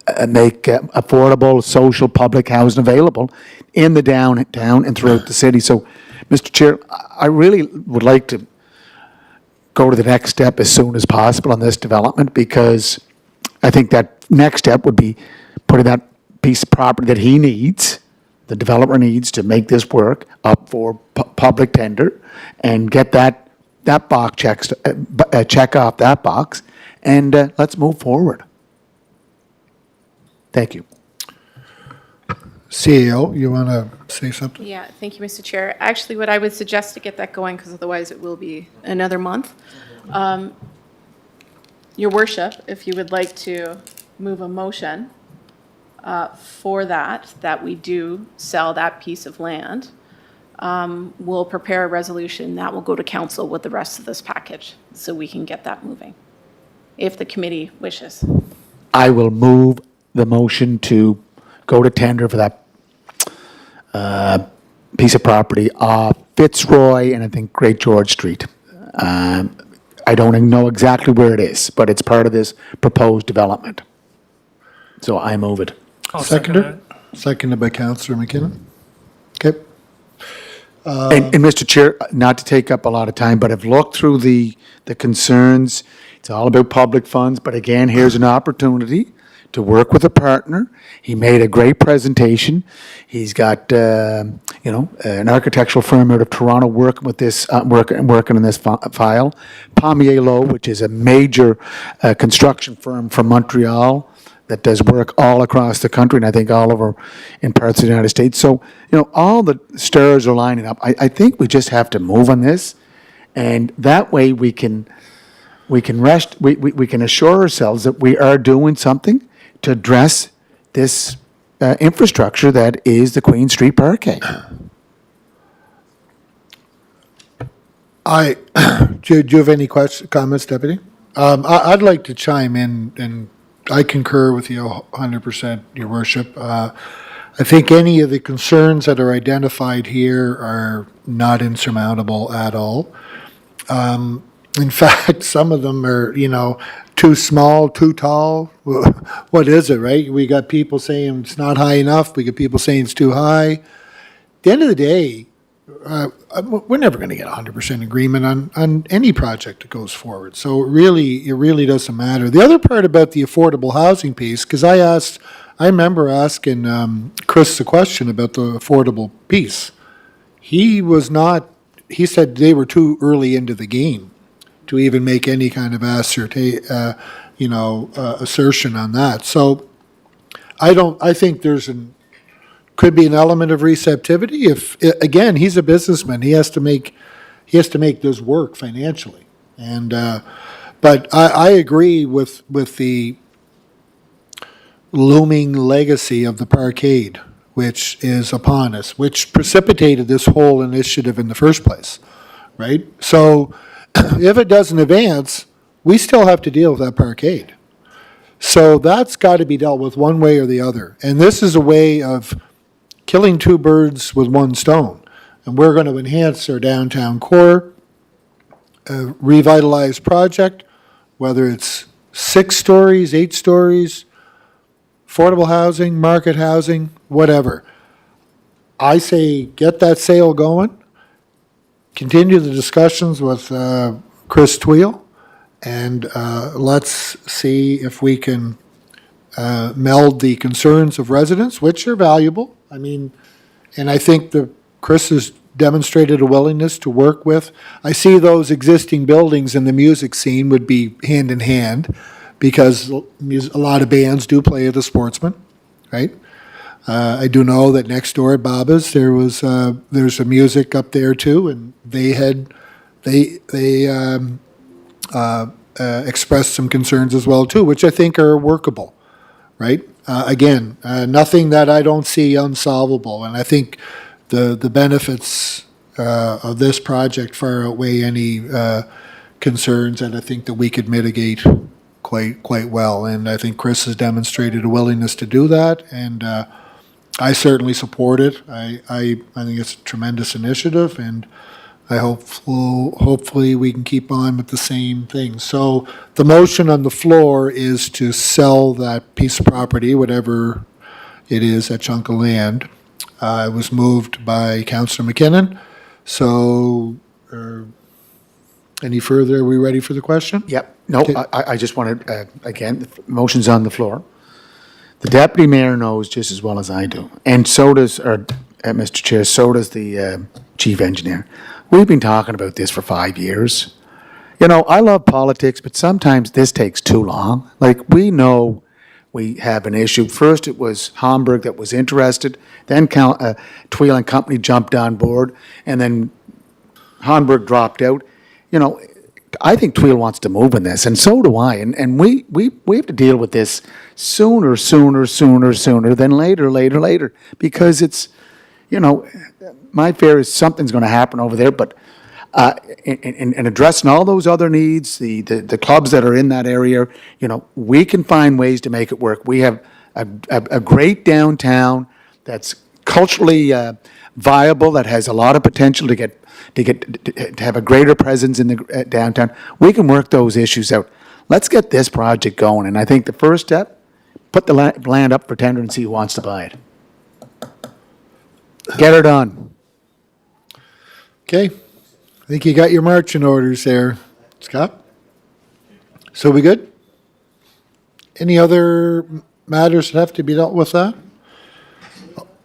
affordable social public housing available in the downtown and throughout the city. So, Mr. Chair, I really would like to go to the next step as soon as possible on this development, because I think that next step would be putting that piece of property that he needs, the developer needs to make this work, up for public tender, and get that box check off that box, and let's move forward. Thank you. CAO, you want to say something? Yeah, thank you, Mr. Chair. Actually, what I would suggest to get that going, because otherwise it will be another month. Your worship, if you would like to move a motion for that we do sell that piece of land, we'll prepare a resolution that will go to council with the rest of this package, so we can get that moving, if the committee wishes. I will move the motion to go to tender for that piece of property off Fitzroy and I think Great George Street. I don't know exactly where it is, but it's part of this proposed development. So I move it. I'll second Seconder? that. Seconded by Councillor McKinnon. Okay. And Mr. Chair, not to take up a lot of time, but I've looked through the concerns. It's all about public funds, but again, here's an opportunity to work with a partner. He made a great presentation. He's got, an architectural firm out of Toronto working with this, working on this file. Pommier Lowe, which is a major construction firm from Montreal that does work all across the country, and I think all over in parts of the United States. So, all the stars are lining up. I think we just have to move on this, and that way we can rest. We can assure ourselves that we are doing something to address this infrastructure that is the Queen Street Parkade. Do you have any comments, Deputy? I'd like to chime in, and I concur with you 100%, Your Worship. I think any of the concerns that are identified here are not insurmountable at all. In fact, some of them are, too small, too tall. What is it, right? We got people saying it's not high enough. We got people saying it's too high. At the end of the day, we're never going to get 100% agreement on any project that goes forward. So it really doesn't matter. The other part about the affordable housing piece, because I remember asking Chris the question about the affordable piece. He said they were too early into the game to even make any kind of assertion on that. So I think could be an element of receptivity. If, again, he's a businessman, he has to make this work financially. And, but I agree with the looming legacy of the parkade, which is upon us, which precipitated this whole initiative in the first place, right? So if it doesn't advance, we still have to deal with that parkade. So that's got to be dealt with one way or the other. And this is a way of killing two birds with one stone. And we're going to enhance our downtown core, revitalized project, whether it's 6 stories, 8 stories, affordable housing, market housing, whatever. I say get that sale going, continue the discussions with Chris Tweel, and let's see if we can meld the concerns of residents, which are valuable. I mean, and I think that Chris has demonstrated a willingness to work with. I see those existing buildings in the music scene would be hand in hand, because a lot of bands do play at the Sportsman, right? I do know that next door at Baba's, there's a music up there too, and they expressed some concerns as well too, which I think are workable, right? Again, nothing that I don't see unsolvable, and I think the benefits of this project far outweigh any concerns, and I think that we could mitigate quite well. And I think Chris has demonstrated a willingness to do that, and I certainly support it. I think it's a tremendous initiative, and I hopefully we can keep on with the same thing. So the motion on the floor is to sell that piece of property, whatever it is, that chunk of land. It was moved by Councillor McKinnon. So any further, are we ready for the question? Yep. No, Okay. I just wanted, again, the motion's on the floor. The deputy mayor knows just as well as I do, and so does, Mr. Chair, so does the chief engineer. We've been talking about this for 5 years. You know, I love politics, but sometimes this takes too long. Like, we know we have an issue. First, it was Hamburg that was interested, then Tweel and Company jumped on board, and then Hamburg dropped out. You know, I think Tweel wants to move in this, and so do I. And we have to deal with this sooner than later, because it's, you know, my fear is something's going to happen over there. But in addressing all those other needs, the clubs that are in that area, you know, we can find ways to make it work. We have a great downtown that's culturally viable, that has a lot of potential to have a greater presence in the downtown. We can work those issues out. Let's get this project going. And I think the first step, put the land up for tender and see who wants to buy it. Get her done. Okay. I think you got your marching orders there, Scott. So we good? Any other matters that have to be dealt with that?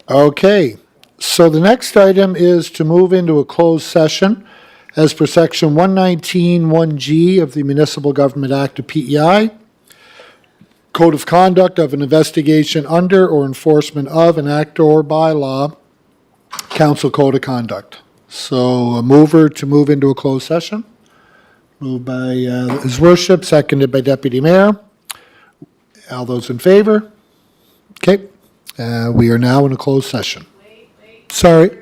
Okay. So the next item is to move into a closed session as per section 119(1)(g) of the Municipal Government Act of PEI, Code of Conduct of an investigation under or enforcement of an act or bylaw, Council Code of Conduct. So a mover to move into a closed session. Moved by His Worship, seconded by Deputy Mayor. All those in favor? Okay. We are now in a closed session. Sorry.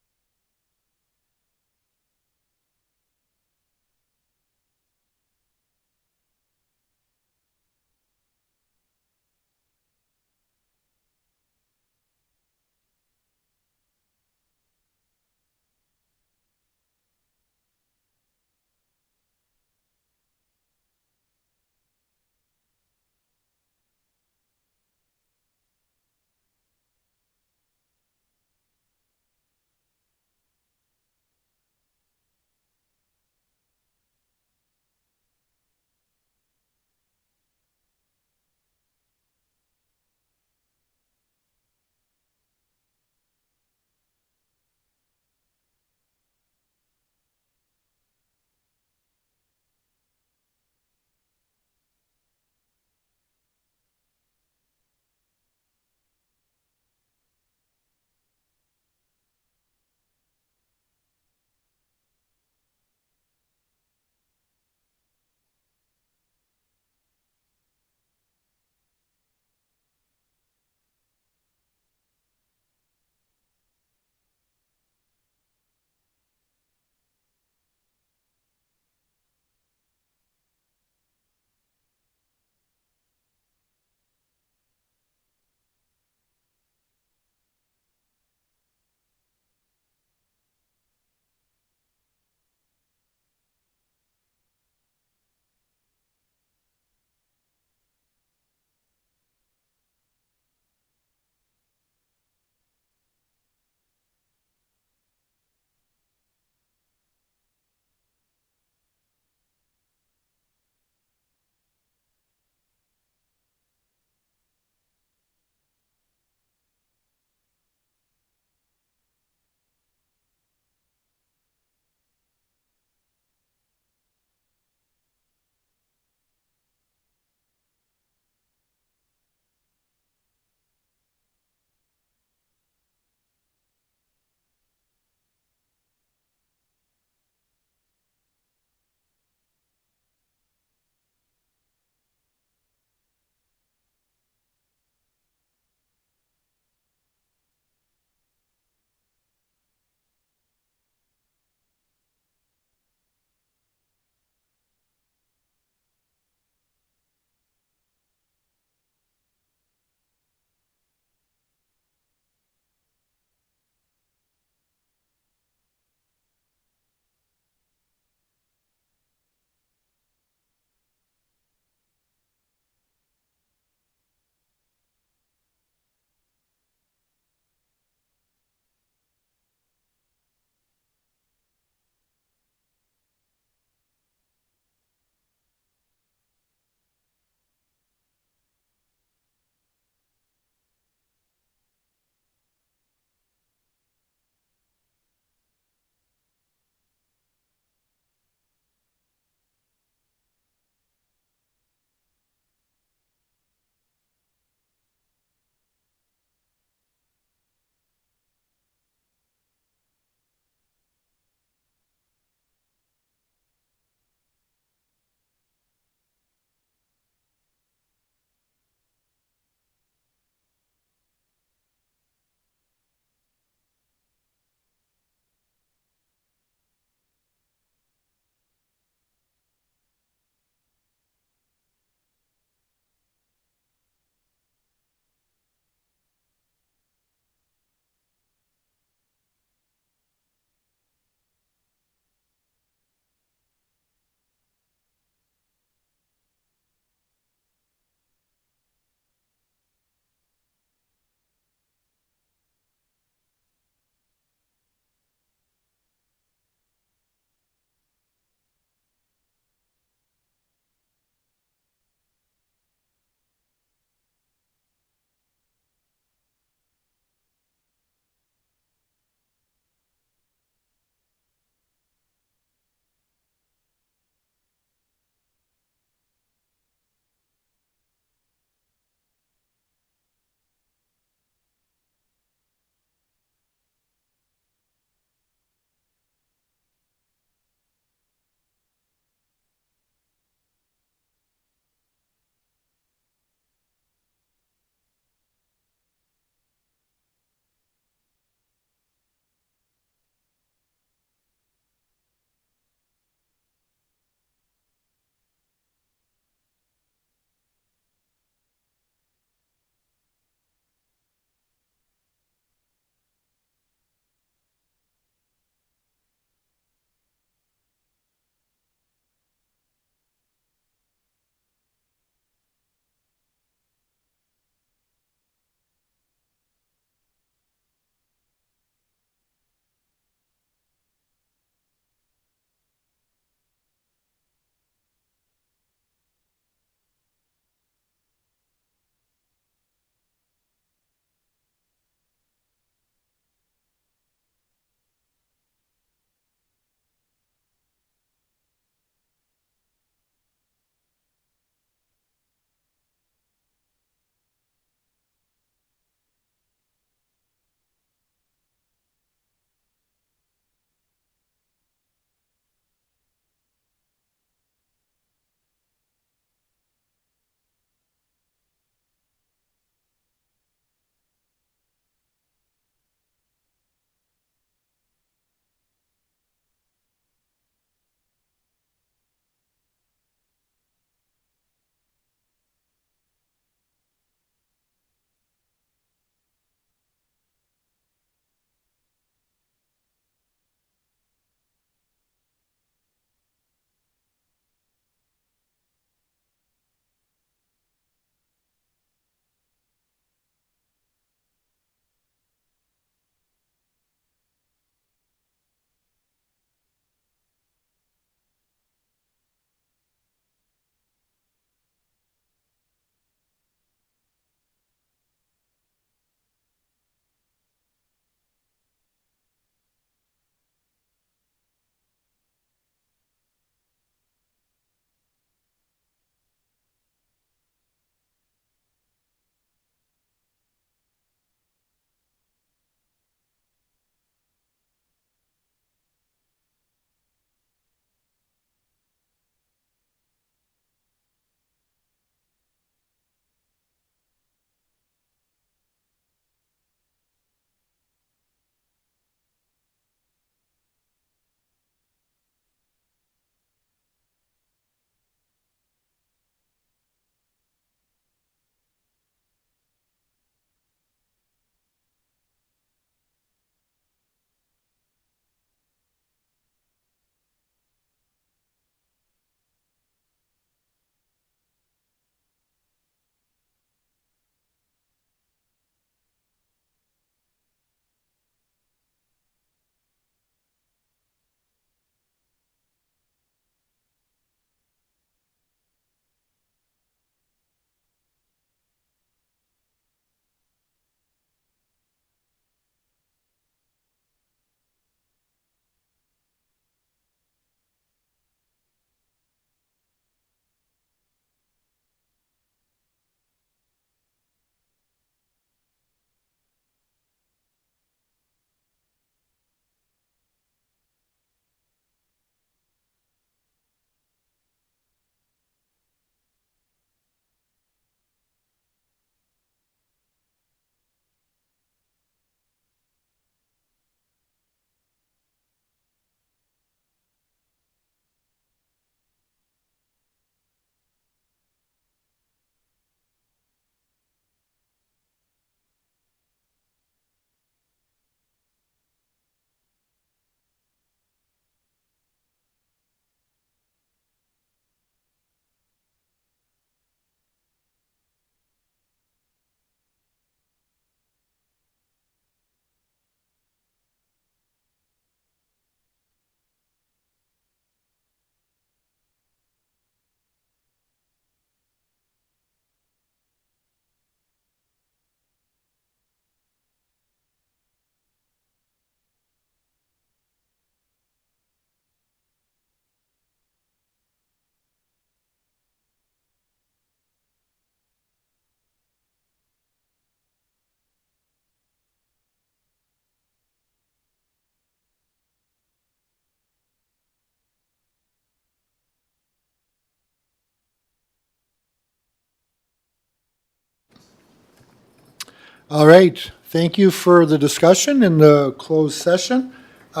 All right, thank you for the discussion in the closed session. We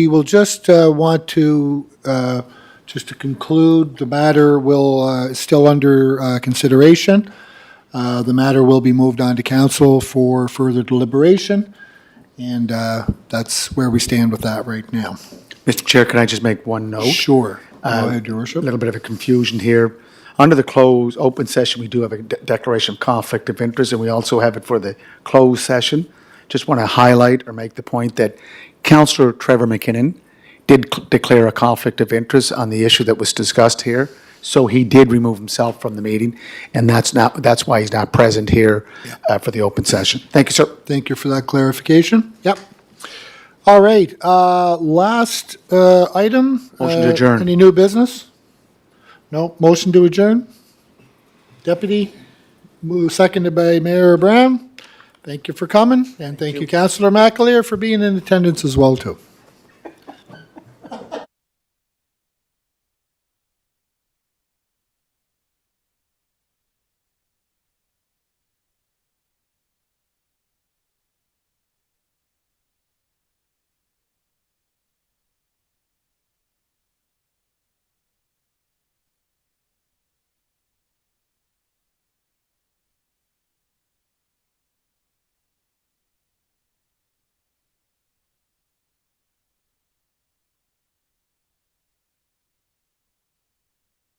will just want to, just to conclude, the matter is still under consideration. The matter will be moved on to council for further deliberation, and that's where we stand with that right now. Mr. Chair, can I just make one note? Sure. Go ahead, Your A Worship. little bit of a confusion here. Under the closed, open session, we do have a declaration of conflict of interest, and we also have it for the closed session. Just want to highlight or make the point that Councillor Trevor McKinnon did declare a conflict of interest on the issue that was discussed here. So he did remove himself from the meeting, and that's why he's not present here for the open session. Thank you, sir. Thank you for that clarification. Yep. All right, last item. Motion to adjourn. Any new business? No, motion to adjourn? Deputy, seconded by Mayor Brown. Thank you for coming, and thank you, Councillor McAleer, for being in attendance as well, too.